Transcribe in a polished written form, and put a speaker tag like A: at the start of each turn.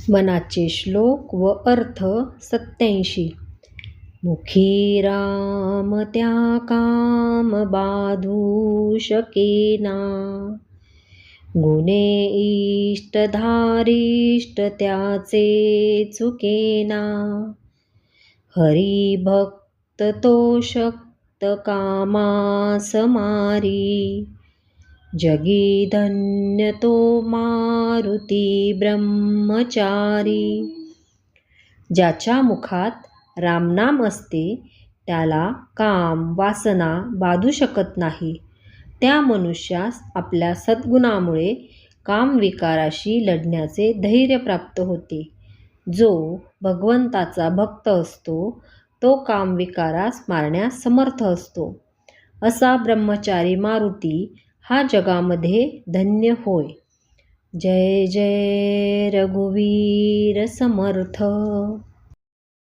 A: मनाचे श्लोक व अर्थ 87. मुखी राम त्या काम बाधू शकेना, गुणे इष्ट धारिष्ट त्याचे चुकेना. हरी भक्त तो शक्त कामास मारी, जगी धन्य तो मारुती ब्रह्मचारी. ज्याच्या मुखात रामनाम असते त्याला काम वासना बाधू शकत नाही. त्या मनुष्यास आपल्या सद्गुणामुळे कामविकाराशी लढण्याचे धैर्य प्राप्त होते. जो भगवंताचा भक्त असतो तो कामविकारास मारण्यास समर्थ असतो. असा ब्रह्मचारी मारुती हा जगामध्ये धन्य होय. जय जय रघुवीर समर्थ.